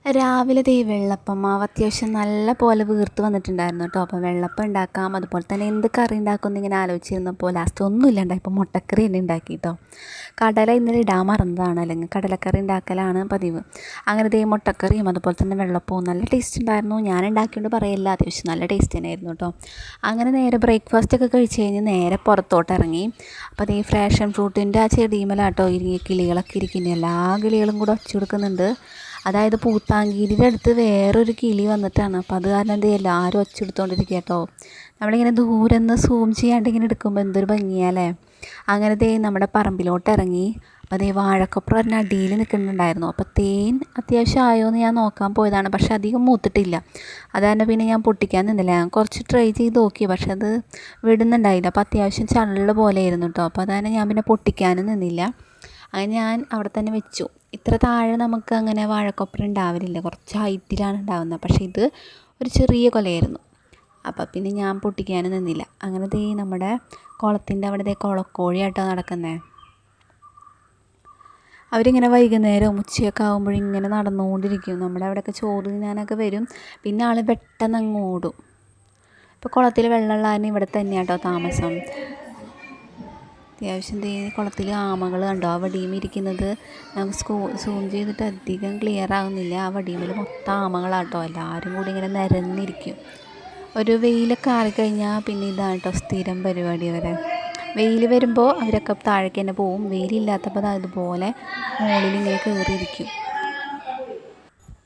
രാവിലെ ദേ വെള്ളപ്പം മാവ് അത്യാവശ്യം നല്ല പോലെ വീർത്ത് വന്നിട്ടുണ്ടായിരുന്നു കേട്ടോ. അപ്പോൾ വെള്ളപ്പം ഉണ്ടാക്കാം, അതുപോലെ തന്നെ എന്ത് കറി ഉണ്ടാക്കുമെന്ന് ഇങ്ങനെ ആലോചിച്ചിരുന്നപ്പോൾ ലാസ്റ്റ് ഒന്നും ഇല്ലാണ്ടായി. ഇപ്പോൾ മുട്ടക്കറി തന്നെ ഉണ്ടാക്കി കേട്ടോ. കടല ഇന്നലെ ഇടാൻ മറന്നതാണ്, അല്ലെങ്കിൽ കടലക്കറി ഉണ്ടാക്കലാണ് പതിവ്. അങ്ങനെ ദേ മുട്ടക്കറിയും അതുപോലെ തന്നെ വെള്ളപ്പവും നല്ല ടേസ്റ്റ് ഉണ്ടായിരുന്നു. ഞാൻ ഉണ്ടാക്കിയോണ്ട് പറയില്ല, അത്യാവശ്യം നല്ല ടേസ്റ്റ് തന്നെയായിരുന്നു കേട്ടോ. അങ്ങനെ നേരെ ബ്രേക്ക്ഫാസ്റ്റ് ഒക്കെ കഴിച്ച് കഴിഞ്ഞ് നേരെ പുറത്തോട്ട് ഇറങ്ങി. അപ്പോൾ അതേ ഫ്രാഷൻ ഫ്രൂട്ടിൻ്റെ ആ ചെടിയുമലാട്ടോ ഈ കിളികളൊക്കെ ഇരിക്കുന്നത്. എല്ലാ കിളികളും കൂടെ ഒച്ച കൊടുക്കുന്നുണ്ട്. അതായത് പൂത്താങ്കിരിയുടെ അടുത്ത് വേറൊരു കിളി വന്നിട്ടാണ്. അപ്പോൾ അത് കാരണം എന്ത് ചെയ്യില്ല, ആരും ഒച്ചെടുത്തോണ്ടിരിക്കുക കേട്ടോ. നമ്മളിങ്ങനെ ദൂരെ നിന്ന് സൂം ചെയ്യാണ്ട് ഇങ്ങനെ എടുക്കുമ്പോൾ എന്തൊരു ഭംഗിയല്ലേ. അങ്ങനെ ദേ നമ്മുടെ പറമ്പിലോട്ട് ഇറങ്ങി. അപ്പോൾ അതേ വാഴക്കൊപ്ര പറഞ്ഞ അടിയിൽ നിൽക്കുന്നുണ്ടായിരുന്നു. അപ്പോൾ തേൻ അത്യാവശ്യം ആയോ എന്ന് ഞാൻ നോക്കാൻ പോയതാണ്, പക്ഷെ അധികം മൂത്തിട്ടില്ല. അത് തന്നെ പിന്നെ ഞാൻ പൊട്ടിക്കാൻ നിന്നില്ല. ഞാൻ കുറച്ച് ട്രൈ ചെയ്ത് നോക്കി, പക്ഷെ അത് വിടുന്നുണ്ടായില്ല. അപ്പോൾ അത്യാവശ്യം ചള്ള് പോലെ ആയിരുന്നു കേട്ടോ. അപ്പോൾ അതാണ് ഞാൻ പിന്നെ പൊട്ടിക്കാനും നിന്നില്ല. അങ്ങനെ ഞാൻ അവിടെ തന്നെ വെച്ചു. ഇത്ര താഴെ നമുക്ക് അങ്ങനെ വാഴക്കൊപ്ര ഉണ്ടാവലില്ല, കുറച്ച് ഹൈറ്റിലാണ് ഉണ്ടാവുന്നത്. പക്ഷേ ഇത് ഒരു ചെറിയ കൊലയായിരുന്നു. അപ്പം പിന്നെ ഞാൻ പൊട്ടിക്കാനും നിന്നില്ല. അങ്ങനെ ദേ നമ്മുടെ കുളത്തിൻ്റെ അവിടെ ദേ കുളക്കോഴിയാട്ടോ നടക്കുന്നത്. അവരിങ്ങനെ വൈകുന്നേരം ഉച്ചയൊക്കെ ആകുമ്പോഴിങ്ങനെ നടന്നുകൊണ്ടിരിക്കും. നമ്മുടെ അവിടെയൊക്കെ ചോറ് തിന്നാനൊക്കെ വരും. പിന്നെ ആൾ പെട്ടെന്ന് അങ്ങ് ഓടും. ഇപ്പോൾ കുളത്തിൽ വെള്ളമുള്ള കാരണം ഇവിടെ തന്നെയാട്ടോ താമസം. അത്യാവശ്യം ദേ കുളത്തിൽ ആമകൾ കണ്ടോ, ആ വടിയും ഇരിക്കുന്നത്. നമുക്ക് സൂം ചെയ്തിട്ട് അധികം ക്ലിയർ ആകുന്നില്ല. ആ വടിയുമ്മിൽ മൊത്തം ആമകളാട്ടോ, എല്ലാവരും കൂടി ഇങ്ങനെ നിരന്നിരിക്കും. ഒരു വെയിലൊക്കെ ആറിക്കഴിഞ്ഞാൽ പിന്നെ ഇതാണ് കേട്ടോ സ്ഥിരം പരിപാടി അവരെ. വെയിൽ വരുമ്പോൾ അവരൊക്കെ താഴേക്ക് തന്നെ പോവും. വെയിലില്ലാത്തപ്പോൾ അതുപോലെ മുകളിൽ ഇങ്ങനെ കയറിയിരിക്കും.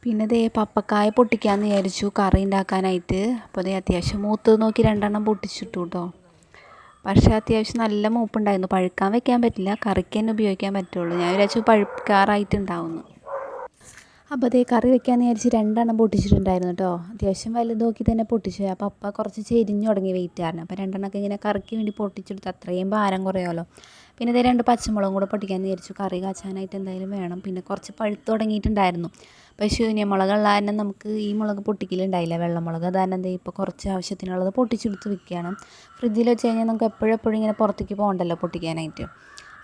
പിന്നെ ദേ പപ്പക്കായ പൊട്ടിക്കാമെന്ന് വിചാരിച്ചു കറി ഉണ്ടാക്കാനായിട്ട്. അപ്പോൾ ദേ അത്യാവശ്യം മൂത്ത് നോക്കി 2 പൊട്ടിച്ചിട്ടു കേട്ടോ. പക്ഷേ അത്യാവശ്യം നല്ല മൂപ്പുണ്ടായിരുന്നു. പഴുക്കാൻ വെക്കാൻ പറ്റില്ല, കറിക്ക് തന്നെ ഉപയോഗിക്കാൻ പറ്റുള്ളൂ. ഞാൻ വിചാരിച്ചു പഴുക്കാറായിട്ടുണ്ടാവുന്നു. അപ്പോൾ അതേ കറി വെക്കാമെന്ന് വിചാരിച്ച് 2 പൊട്ടിച്ചിട്ടുണ്ടായിരുന്നു കേട്ടോ. അത്യാവശ്യം വലുത് നോക്കി തന്നെ പൊട്ടിച്ചു. അപ്പോൾ അപ്പ കുറച്ച് ചെരിഞ്ഞു തുടങ്ങി വെയിറ്റ് കാരണം. അപ്പോൾ 2 ഇങ്ങനെ കറിക്ക് വേണ്ടി പൊട്ടിച്ചെടുത്ത് അത്രയും ഭാരം കുറയുമല്ലോ. പിന്നെ ഇതേ 2 പച്ചമുളകും കൂടെ പൊട്ടിക്കാമെന്ന് വിചാരിച്ചു. കറി കാച്ചാനായിട്ട് എന്തായാലും വേണം. പിന്നെ കുറച്ച് പഴുത്ത് തുടങ്ങിയിട്ടുണ്ടായിരുന്നു. പക്ഷേ മുളകുള്ള കാരണം നമുക്ക് ഈ മുളക് പൊട്ടിക്കലുണ്ടായില്ല, വെള്ളമുളക്. അത് കാരണം എന്താ ഇപ്പോൾ കുറച്ച് ആവശ്യത്തിനുള്ളത് പൊട്ടിച്ചെടുത്ത് വെക്കുകയാണ്. ഫ്രിഡ്ജിൽ വെച്ച് കഴിഞ്ഞാൽ നമുക്ക് എപ്പോഴും ഇങ്ങനെ പുറത്തേക്ക് പോകണ്ടല്ലോ പൊട്ടിക്കാനായിട്ട്.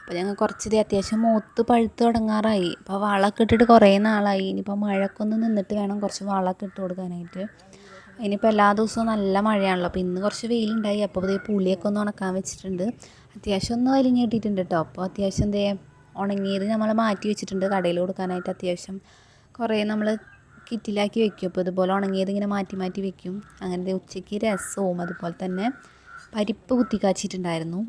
അപ്പോൾ ഞങ്ങൾ കുറച്ച് അത്യാവശ്യം മൂത്ത് പഴുത്ത് തുടങ്ങാറായി. അപ്പോൾ വളമൊക്കെ ഇട്ടിട്ട് കുറേ നാളായി. ഇനിയിപ്പോൾ മഴക്കൊന്ന് നിന്നിട്ട് വേണം കുറച്ച് വളമൊക്കെ ഇട്ട് കൊടുക്കാനായിട്ട്. ഇനിയിപ്പോൾ എല്ലാ ദിവസവും നല്ല മഴയാണല്ലോ. അപ്പോൾ ഇന്ന് കുറച്ച് വെയിലുണ്ടായി. അപ്പോൾ ഇതേ പുളിയൊക്കെ ഒന്ന് ഉണക്കാൻ വെച്ചിട്ടുണ്ട്. അത്യാവശ്യം ഒന്ന് വലിഞ്ഞ് കിട്ടിയിട്ടുണ്ട് കേട്ടോ. അപ്പോൾ അത്യാവശ്യം എന്തേ ഉണങ്ങിയത് നമ്മൾ മാറ്റി വെച്ചിട്ടുണ്ട് കടയിൽ കൊടുക്കാനായിട്ട്. അത്യാവശ്യം കുറേ നമ്മൾ കിറ്റിലാക്കി വെക്കും. അപ്പോൾ ഇതുപോലെ ഉണങ്ങിയത് ഇങ്ങനെ മാറ്റി മാറ്റി വെക്കും. അങ്ങനെ ഉച്ചയ്ക്ക് രസവും അതുപോലെ തന്നെ പരിപ്പ് കുത്തി കാച്ചിട്ടുണ്ടായിരുന്നു.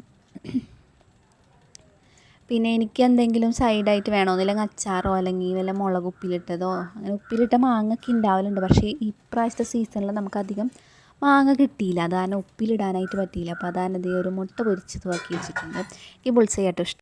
പിന്നെ എനിക്ക് എന്തെങ്കിലും സൈഡായിട്ട് വേണമെന്നില്ലെങ്കിൽ അച്ചാറോ അല്ലെങ്കിൽ വല്ല മുളക് ഉപ്പിലിട്ടതോ, അങ്ങനെ ഉപ്പിലിട്ട മാങ്ങയൊക്കെ ഉണ്ടാവലുണ്ട്. പക്ഷേ ഇപ്രാവശ്യത്തെ സീസണിൽ നമുക്കധികം മാങ്ങ കിട്ടിയില്ല. അത് കാരണം ഉപ്പിലിടാനായിട്ട് പറ്റിയില്ല. അപ്പോൾ അതാണ് ഒരു മുട്ട പൊരിച്ചതും ആക്കി വെച്ചിട്ടുണ്ട്. ഈ ബുൾസൈ ആട്ടോ ഇഷ്ടം.